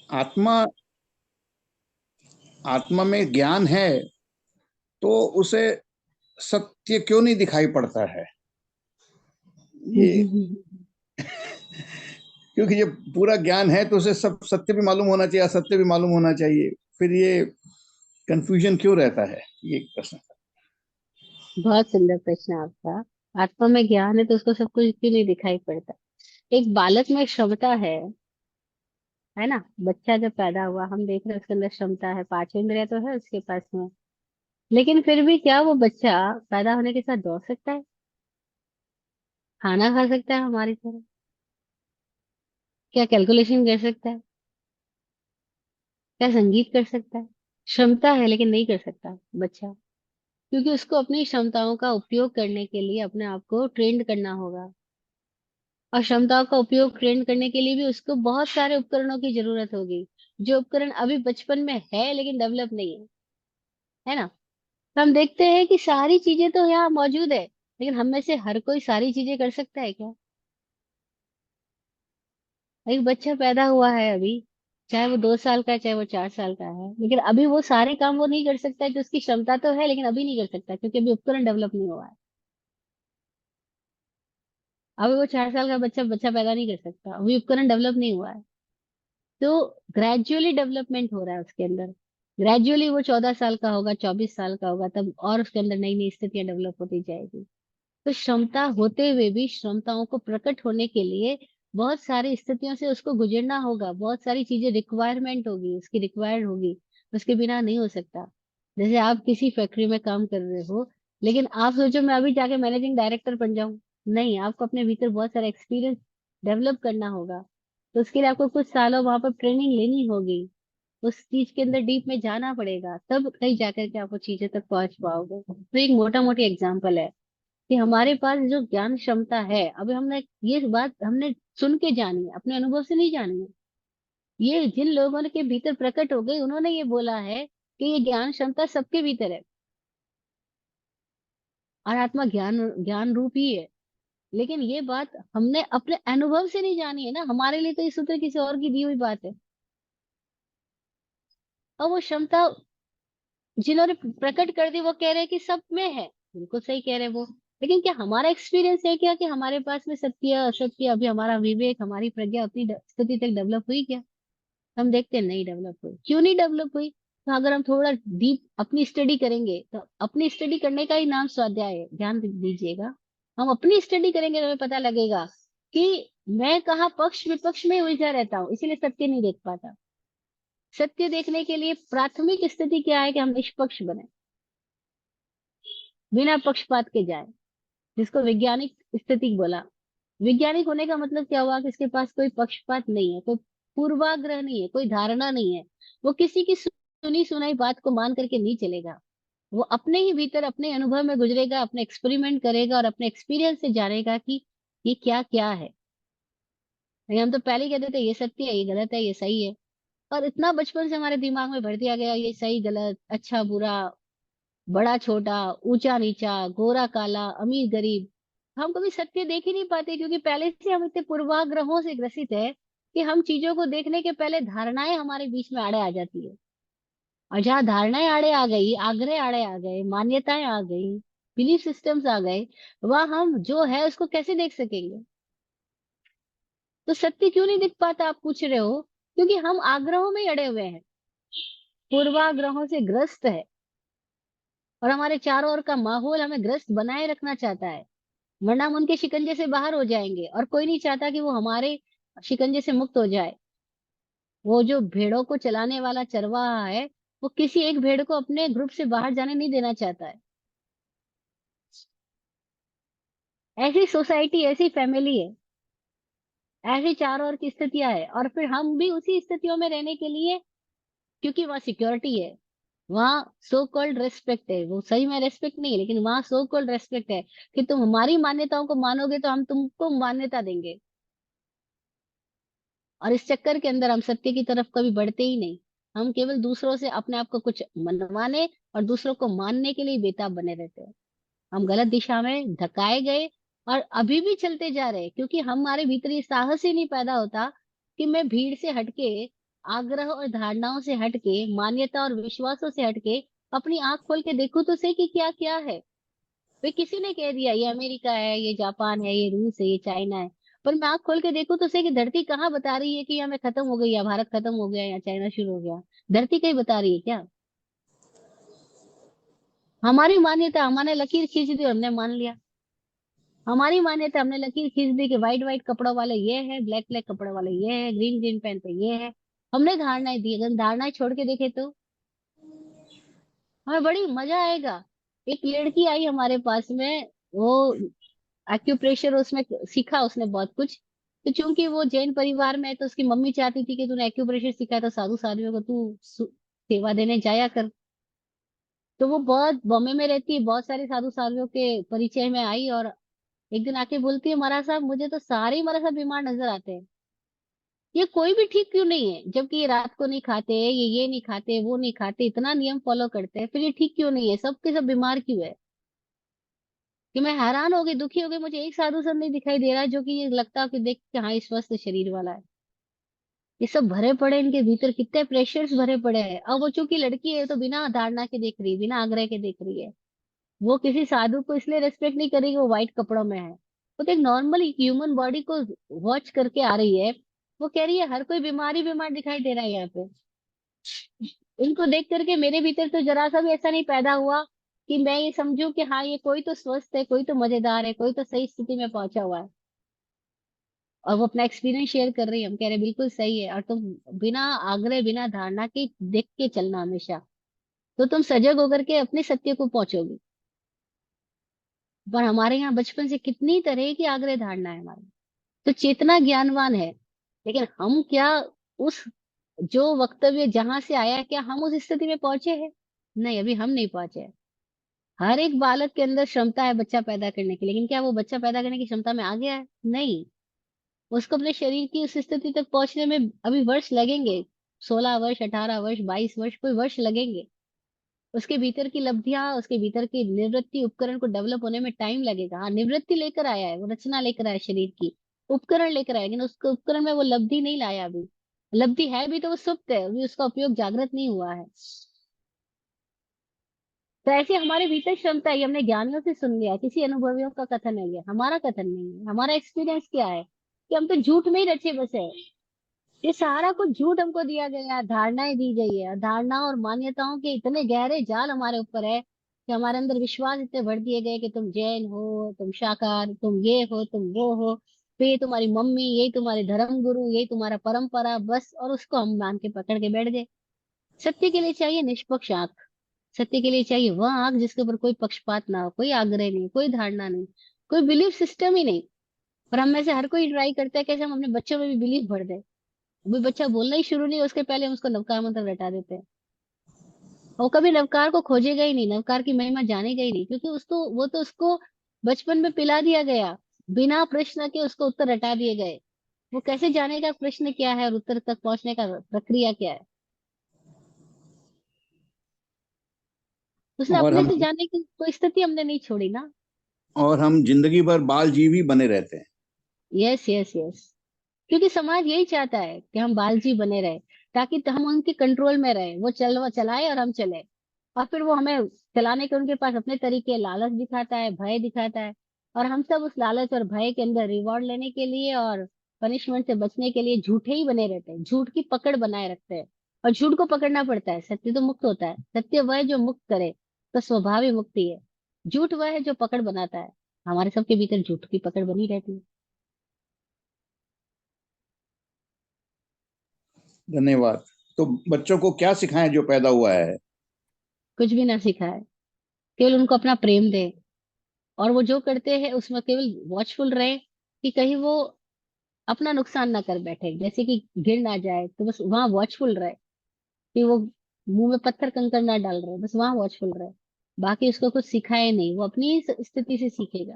आत्मा आत्मा में ज्ञान है तो उसे सत्य क्यों नहीं दिखाई पड़ता है? ये क्योंकि ये पूरा ज्ञान है तो उसे सब सत्य भी मालूम होना चाहिए, असत्य भी मालूम होना चाहिए। फिर ये कंफ्यूजन क्यों रहता है? ये एक प्रश्न। बहुत सुंदर प्रश्न है आपका। आत्मा में ज्ञान है तो उसको सब कुछ क्यों नहीं दिखाई पड़ता। एक बालक में क्षमता है ना। बच्चा जब पैदा हुआ हम देख रहे हैं उसके अंदर क्षमता है, पांचों इंद्रियां तो है उसके पास में। लेकिन फिर भी क्या वो बच्चा पैदा होने के साथ दौड़ सकता है, खाना खा सकता है हमारी तरह, क्या कैलकुलेशन कर सकता है, क्या संगीत कर सकता है? क्षमता है लेकिन नहीं कर सकता बच्चा, क्योंकि उसको अपनी क्षमताओं का उपयोग करने के लिए अपने आप को ट्रेंड करना होगा। और क्षमताओं का उपयोग ट्रेंड करने के लिए भी उसको बहुत सारे उपकरणों की जरूरत होगी, जो उपकरण अभी बचपन में है लेकिन डेवलप नहीं है ना। तो हम देखते हैं कि सारी चीजें तो यहाँ मौजूद है, लेकिन हम में से हर कोई सारी चीजें कर सकता है क्या? एक बच्चा पैदा हुआ है अभी, चाहे वो 2 साल का है चाहे वो 4 साल का है, लेकिन अभी वो सारे काम वो नहीं कर सकता है जो उसकी क्षमता तो है, लेकिन अभी नहीं कर सकता क्योंकि अभी उपकरण डेवलप नहीं हुआ है। अभी वो 4 साल का बच्चा बच्चा पैदा नहीं कर सकता, अभी उपकरण डेवलप नहीं हुआ है। तो ग्रेजुअली डेवलपमेंट हो रहा है उसके अंदर। ग्रेजुअली वो 14 साल का होगा, 24 साल का होगा, तब और उसके अंदर नई नई स्थितियां डेवलप होती जाएगी। तो क्षमता होते हुए भी क्षमताओं को प्रकट होने के लिए बहुत सारी स्थितियों से उसको गुजरना होगा, बहुत सारी चीजें रिक्वायरमेंट होगी, उसकी रिक्वायर्ड होगी, उसके बिना नहीं हो सकता। जैसे आप किसी फैक्ट्री में काम कर रहे हो, लेकिन आप सोचो मैं अभी जाके मैनेजिंग डायरेक्टर बन जाऊं, नहीं, आपको अपने भीतर बहुत सारा एक्सपीरियंस डेवलप करना होगा। तो उसके लिए आपको कुछ सालों वहां पर ट्रेनिंग लेनी होगी, उस चीज के अंदर डीप में जाना पड़ेगा, तब कहीं जाकर के आप वो चीजें तक पहुंच पाओगे। तो एक मोटा मोटी एग्जाम्पल है कि हमारे पास जो ज्ञान क्षमता है, अभी हमने ये बात हमने सुन के जानी है, अपने अनुभव से नहीं जानी है। ये जिन लोगों ने के भीतर प्रकट हो गई उन्होंने ये बोला है कि ये ज्ञान क्षमता सबके भीतर है, और आत्मा ज्ञान ज्ञान रूप ही है। लेकिन ये बात हमने अपने अनुभव से नहीं जानी है ना, हमारे लिए तो ये सूत्र किसी और की दी हुई बात है। और वो क्षमता जिन्होंने प्रकट कर दी वो कह रहे हैं कि सब में है, बिल्कुल सही कह रहे हैं वो। लेकिन क्या हमारा एक्सपीरियंस है क्या कि हमारे पास में सत्य असत्य, अभी हमारा विवेक हमारी प्रज्ञा उतनी स्थिति तक डेवलप हुई क्या? हम देखते हैं नहीं डेवलप हुई। क्यों नहीं डेवलप हुई? तो अगर हम थोड़ा डीप अपनी स्टडी करेंगे, तो अपनी स्टडी करने का ही नाम स्वाध्याय है, ध्यान दीजिएगा। हम अपनी स्टडी करेंगे तो हमें पता लगेगा कि मैं कहाँ पक्ष विपक्ष में उलझा रहता हूँ, इसीलिए सत्य नहीं देख पाता। सत्य देखने के लिए प्राथमिक स्थिति क्या है कि हम निष्पक्ष बने, बिना पक्षपात के जाए, जिसको वैज्ञानिक स्थिति बोला। वैज्ञानिक होने का मतलब क्या हुआ कि इसके पास कोई पक्षपात नहीं है, कोई पूर्वाग्रह नहीं है, कोई धारणा नहीं है। वो किसी की सुनी सुनाई बात को मान करके नहीं चलेगा। वो अपने ही भीतर अपने अनुभव में गुजरेगा, अपने एक्सपेरिमेंट करेगा और अपने एक्सपीरियंस से जानेगा कि ये क्या क्या है। नहीं, हम तो पहले ही कहते थे ये सत्य है, ये गलत है, ये सही है। और इतना बचपन से हमारे दिमाग में भर दिया गया, ये सही गलत, अच्छा बुरा, बड़ा छोटा, ऊंचा नीचा, गोरा काला, अमीर गरीब। हम कभी सत्य देख ही नहीं पाते क्योंकि पहले से हम इतने पूर्वाग्रहों से ग्रसित है कि हम चीजों को देखने के पहले धारणाएं हमारे बीच में आड़े आ जाती है। और जहाँ धारणाएं आड़े आ गई, आग्रह आड़े आ गए, मान्यताएं आ गई, बिलीफ सिस्टम्स आ गए, वह हम जो है उसको कैसे देख सकेंगे? तो सत्य क्यों नहीं दिख पाता आप पूछ रहे हो? क्योंकि हम आग्रहों में ही अड़े हुए हैं, पूर्वाग्रहों से ग्रस्त है, और हमारे चारों ओर का माहौल हमें ग्रस्त बनाए रखना चाहता है, वरना हम उनके शिकंजे से बाहर हो जाएंगे, और कोई नहीं चाहता कि वो हमारे शिकंजे से मुक्त हो जाए। वो जो भेड़ों को चलाने वाला चरवाहा है, वो किसी एक भेड़ को अपने ग्रुप से बाहर जाने नहीं देना चाहता है। ऐसी सोसाइटी, ऐसी फैमिली है, ऐसी चारों ओर की स्थितियां है, और फिर हम भी उसी स्थितियों में रहने के लिए, क्योंकि वहाँ सिक्योरिटी है, वहाँ सो कॉल्ड रेस्पेक्ट है, वो सही में रेस्पेक्ट नहीं है लेकिन वहाँ सो कॉल्ड रेस्पेक्ट है कि तुम हमारी मान्यताओं को मानोगे तो हम तुमको मान्यता देंगे। और इस चक्कर के अंदर हम सत्य की तरफ कभी बढ़ते ही नहीं। हम केवल दूसरों से अपने आप को कुछ मनवाने और दूसरों को मानने के लिए बेताब बने रहते हैं। हम गलत दिशा में धकाए गए, और अभी भी चलते जा रहे हैं क्योंकि हमारे भीतर ये साहस ही नहीं पैदा होता कि मैं भीड़ से हटके आग्रह और धारणाओं से हटके, मान्यता और विश्वासों से हटके अपनी आंख खोल के देखो तो सही कि क्या क्या है। वे किसी ने कह दिया ये अमेरिका है, ये जापान है, ये रूस है, ये चाइना है, पर मैं आंख खोल के देखूं तो सही कि धरती कहाँ बता रही है कि या मैं खत्म हो गई, या भारत खत्म हो गया, या चाइना शुरू हो गया। धरती कहीं बता रही है क्या? हमारी मान्यता, हमने लकीर खींच दी और हमने मान लिया। हमारी मान्यता, हमने लकीर खींच दी कि व्हाइट व्हाइट कपड़ों वाले ये है, ब्लैक ब्लैक कपड़ों वाले ये है, ग्रीन ग्रीन पहनते ये है। हमने धारणाएं दी, अगर धारणाएं छोड़ के देखे तो हमें बड़ी मजा आएगा। एक लड़की आई हमारे पास में, वो एक्यूप्रेशर उसमें सीखा उसने बहुत कुछ। तो चूंकि वो जैन परिवार में है तो उसकी मम्मी चाहती थी कि तूने एक्यूप्रेशर सीखा है तो साधु साधुओं को तू सेवा देने जाया कर। तो वो बहुत बॉम्बे में रहती है, बहुत सारे साधु साधुओं के परिचय में आई, और एक दिन आके बोलती है, महाराज साहब मुझे तो सारे ही महाराज साहब बीमार नजर आते हैं। ये कोई भी ठीक क्यों नहीं है, जबकि ये रात को नहीं खाते, ये नहीं खाते, वो नहीं खाते, इतना नियम फॉलो करते हैं, फिर ये ठीक क्यों नहीं है, सबके सब बीमार क्यों है? कि मैं हैरान हो गई, दुखी हो गई, मुझे एक साधु संत नहीं दिखाई दे रहा है जो कि ये लगता कि देख के हाँ ये स्वस्थ शरीर वाला है। ये सब भरे पड़े इनके भीतर, कितने प्रेशर्स भरे पड़े हैं। अब वो चूंकि लड़की है तो बिना धारणा के देख रही है, बिना आग्रह के देख रही है। वो किसी साधु को इसलिए रेस्पेक्ट नहीं करेगी वो व्हाइट कपड़ों में है, वो तो एक नॉर्मल ह्यूमन बॉडी को वॉच करके आ रही है। वो कह रही है हर कोई बीमारी बीमार दिखाई दे रहा है यहाँ पे। इनको देख करके मेरे भीतर तो जरा सा भी ऐसा नहीं पैदा हुआ कि मैं ये समझूं कि हाँ ये कोई तो स्वस्थ है, कोई तो मजेदार है, कोई तो सही स्थिति में पहुंचा हुआ है। और वो अपना एक्सपीरियंस शेयर कर रही है, हम कह रहे हैं बिल्कुल सही है, और तुम बिना आग्रह बिना धारणा के देख के चलना हमेशा, तो तुम सजग होकर के अपने सत्य को पहुंचोगे। पर हमारे यहाँ बचपन से कितनी तरह की आग्रह धारणा है हमारी। तो चेतना ज्ञानवान है, लेकिन हम क्या उस जो वक्तव्य जहां से आया है क्या हम उस स्थिति में पहुंचे हैं? नहीं, अभी हम नहीं पहुंचे हैं। हर एक बालक के अंदर क्षमता है बच्चा पैदा करने की, लेकिन क्या वो बच्चा पैदा करने की क्षमता में आ गया है? नहीं। उसको अपने शरीर की उस स्थिति तक पहुंचने में अभी वर्ष लगेंगे। 16 वर्ष, 18 वर्ष, 22 वर्ष, कोई वर्ष लगेंगे। उसके भीतर की लब्धियां, उसके भीतर की निवृत्ति उपकरण को डेवलप होने में टाइम लगेगा। हाँ, निवृत्ति लेकर आया है, वो रचना लेकर आया है शरीर की, उपकरण लेकर आया, लेकिन उसके उपकरण में वो लब्धि नहीं लाया अभी। लब्धि है भी तो वो सुप्त है, अभी उसका उपयोग जागृत नहीं हुआ है। तो ऐसे हमारे भीतर क्षमता है, ये हमने ज्ञानियों से सुन लिया, किसी अनुभवियों का कथन है, ये हमारा कथन नहीं है। हमारा एक्सपीरियंस क्या है कि हम तो झूठ में ही रचे बसे हैं। ये सारा कुछ झूठ हमको दिया गया है, धारणाएं दी गई है, धारणा और मान्यताओं के इतने गहरे जाल हमारे ऊपर है कि हमारे अंदर विश्वास इतने भर दिए गए कि तुम जैन हो, तुम शाकाहार, तुम ये हो, तुम वो हो, तो ये तुम्हारी मम्मी, यही तुम्हारे धर्म गुरु, यही तुम्हारा परंपरा, बस, और उसको हम मान के पकड़ के बैठ गए। सत्य के लिए चाहिए निष्पक्ष आंख। सत्य के लिए चाहिए वह आंख जिसके ऊपर कोई पक्षपात ना हो, कोई आग्रह नहीं, कोई धारणा नहीं, कोई बिलीफ सिस्टम ही नहीं। पर हम में से हर कोई ट्राई करता है कैसे हम अपने बच्चों में भी बिलीफ भर दे। अभी बच्चा बोलना ही शुरू नहीं उसके पहले हम उसको नवकार मंत्र रटा देते हैं। वो कभी नवकार को खोजेगा ही नहीं, नवकार की महिमा जानेगा ही नहीं, क्योंकि उसको वो तो उसको बचपन में पिला दिया गया। बिना प्रश्न के उसको उत्तर रटा दिए गए। वो कैसे जानेगा प्रश्न क्या है और उत्तर तक पहुंचने का प्रक्रिया क्या है? उसने और अपने हम से जानने की कोई स्थिति हमने नहीं छोड़ी ना। और हम जिंदगी भर बाल जीव ही बने रहते हैं। Yes yes yes. क्योंकि समाज यही चाहता है कि हम बालजी बने रहे, ताकि हम उनके कंट्रोल में रहे, वो चलाए और हम चले। और फिर वो हमें चलाने के उनके पास अपने तरीके, लालच दिखाता है, भय दिखाता है, और हम सब उस लालच और भय के अंदर रिवॉर्ड लेने के लिए और पनिशमेंट से बचने के लिए झूठे ही बने रहते हैं, झूठ की पकड़ बनाए रखते हैं। और झूठ को पकड़ना पड़ता है, सत्य तो मुक्त होता है, सत्य वह है जो मुक्त करे, तो स्वभाव ही मुक्ति है। झूठ वह है जो पकड़ बनाता है। हमारे सबके भीतर झूठ की पकड़ बनी रहती है। धन्यवाद। तो बच्चों को क्या सिखाएं जो पैदा हुआ है? कुछ भी ना सिखाए, केवल उनको अपना प्रेम दे, और वो जो करते हैं उसमें केवल वॉचफुल रहे कि कहीं वो अपना नुकसान ना कर बैठे, जैसे कि गिर ना जाए, तो बस वहां वॉचफुल रहे कि वो मुंह में पत्थर कंकड़ ना डाल रहे, बस वहां वॉचफुल रहे। बाकी उसको कुछ सिखाए नहीं, वो अपनी ही स्थिति से सीखेगा।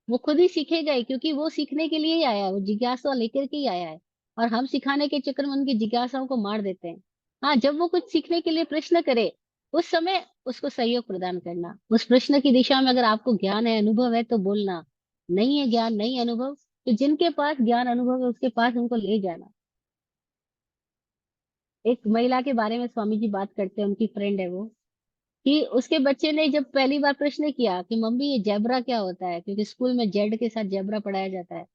वो खुद ही सीखेगा ही, क्योंकि वो सीखने के लिए ही आया है, वो जिज्ञासा लेकर के ही आया है। और हम सिखाने के चक्कर में उनकी जिज्ञासाओं को मार देते हैं। हाँ, जब वो कुछ सीखने के लिए प्रश्न करे, उस समय उसको सहयोग प्रदान करना, उस प्रश्न की दिशा में अगर आपको ज्ञान है, अनुभव है, तो बोलना। नहीं है ज्ञान, नहीं है अनुभव, तो जिनके पास ज्ञान अनुभव है उसके पास उनको ले जाना। एक महिला के बारे में स्वामी जी बात करते हैं, उनकी फ्रेंड है वो, कि उसके बच्चे ने जब पहली बार प्रश्न किया कि मम्मी ये जेब्रा क्या होता है, क्योंकि स्कूल में जेड के साथ जेब्रा पढ़ाया जाता है,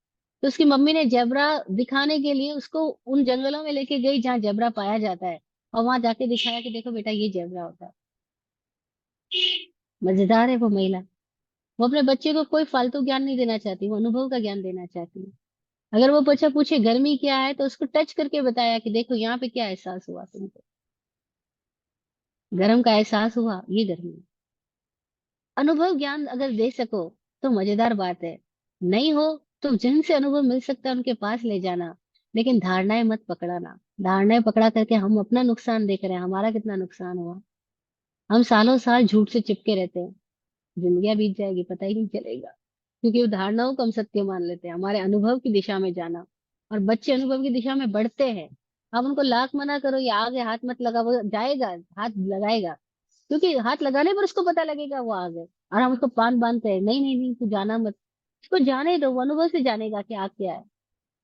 तो उसकी मम्मी ने जेब्रा दिखाने के लिए उसको उन जंगलों में लेके गई जहाँ जेब्रा पाया जाता है, और वहां जाके दिखाया कि देखो बेटा ये जेब्रा होता है। मजेदार है वो महिला। वो अपने बच्चे को कोई फालतू ज्ञान नहीं देना चाहती, वो अनुभव का ज्ञान देना चाहती है। अगर वो बच्चा पूछे गर्मी क्या है, तो उसको टच करके बताया कि देखो यहाँ पे क्या एहसास हुआ तुमको, गर्म का एहसास हुआ, ये गर्मी है। अनुभव ज्ञान अगर दे सको तो मजेदार बात है। नहीं हो तो जिनसे अनुभव मिल सकता है उनके पास ले जाना, लेकिन धारणाएं मत पकड़ाना। धारणाएं पकड़ा करके हम अपना नुकसान देख रहे हैं, हमारा कितना नुकसान हुआ। हम सालों साल झूठ से चिपके रहते हैं, जिंदगी बीत जाएगी पता ही नहीं चलेगा, क्योंकि वो धारणाओं को हम सत्य मान लेते हैं। हमारे अनुभव की दिशा में जाना, और बच्चे अनुभव की दिशा में बढ़ते हैं। आप उनको लाख मना करो या आगे हाथ मत लगा, वो जाएगा, हाथ लगाएगा, क्योंकि हाथ लगाने पर उसको पता लगेगा वो आ गए। और हम उसको पान बांधते हैं, नहीं नहीं नहीं तू जाना मत। उसको जाने दो, वो अनुभव से जानेगा कि आग क्या है।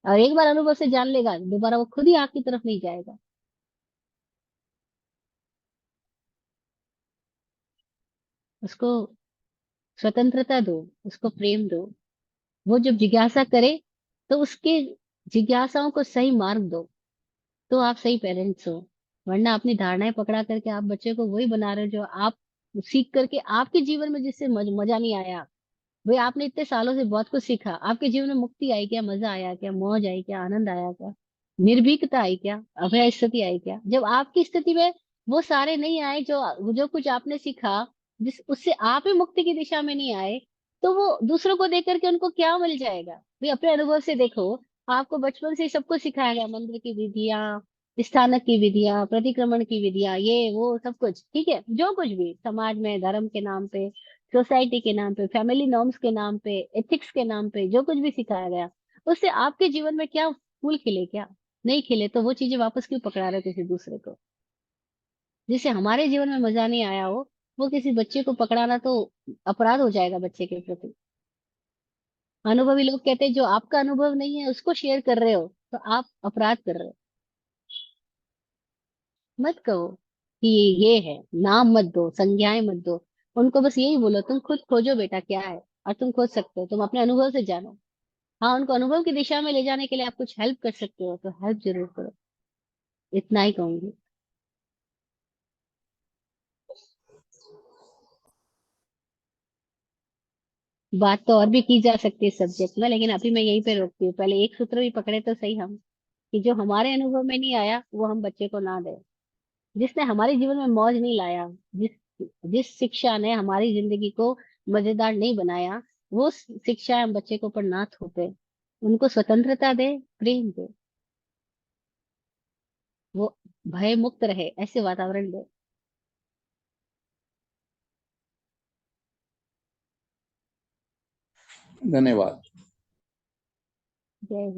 और एक बार अनुभव से जान लेगा, दोबारा वो खुद ही आग की तरफ नहीं जाएगा। उसको स्वतंत्रता दो, उसको प्रेम दो। वो जब जिज्ञासा करे तो उसके जिज्ञासाओं को सही मार्ग दो, तो आप सही पेरेंट्स हो। वरना अपनी धारणाएं पकड़ा करके आप बच्चे को वही बना रहे हो जो आप सीख करके आपके जीवन में जिससे मजा नहीं आया। भाई आपने इतने सालों से बहुत कुछ सीखा, आपके जीवन में मुक्ति आई क्या, मजा आया क्या, मौज आई क्या, आनंद आया क्या, निर्भीकता आई क्या, अभय स्थिति आई क्या? जब आपकी स्थिति में वो सारे नहीं आए, जो जो कुछ आपने सीखा, जिस उससे आप ही मुक्ति की दिशा में नहीं आए, तो वो दूसरों को देख करके उनको क्या मिल जाएगा? भाई अपने अनुभव से देखो। आपको बचपन से ही सब कुछ सिखाया गया, मंत्र की विधियां, स्थानक की विधियां, प्रतिक्रमण की विधियां, ये वो सब कुछ ठीक है, जो कुछ भी समाज में धर्म के नाम पे, सोसाइटी के नाम पे, फैमिली नॉर्म्स के नाम पे, एथिक्स के नाम पे जो कुछ भी सिखाया गया, उससे आपके जीवन में क्या फूल खिले क्या? नहीं खिले, तो वो चीजें वापस क्यों पकड़ा रहे हो किसी दूसरे को? जिससे हमारे जीवन में मजा नहीं आया हो, वो किसी बच्चे को पकड़ाना तो अपराध हो जाएगा बच्चे के प्रति। अनुभवी लोग कहते हैं जो आपका अनुभव नहीं है उसको शेयर कर रहे हो तो आप अपराध कर रहे हो। मत कहो कि ये है, नाम मत दो, संज्ञाएं मत दो। उनको बस यही बोलो तुम खुद खोजो बेटा क्या है, और तुम खोज सकते हो, तुम अपने अनुभव से जानो। हाँ, उनको अनुभव की दिशा में ले जाने के लिए आप कुछ हेल्प कर सकते हो तो हेल्प जरूर करो, इतना ही कहूंगी। बात तो और भी की जा सकती है इस सब्जेक्ट में, लेकिन अभी मैं यहीं पे रोकती हूँ। पहले एक सूत्र भी पकड़े तो सही हम, कि जो हमारे अनुभव में नहीं आया वो हम बच्चे को ना दें। जिसने हमारे जीवन में मौज नहीं लाया, जिस जिस शिक्षा ने हमारी जिंदगी को मजेदार नहीं बनाया, वो शिक्षा हम बच्चे को ऊपर ना थोपे। उनको स्वतंत्रता दे, प्रेम दे, वो भय मुक्त रहे, ऐसे वातावरण दे। धन्यवाद। जय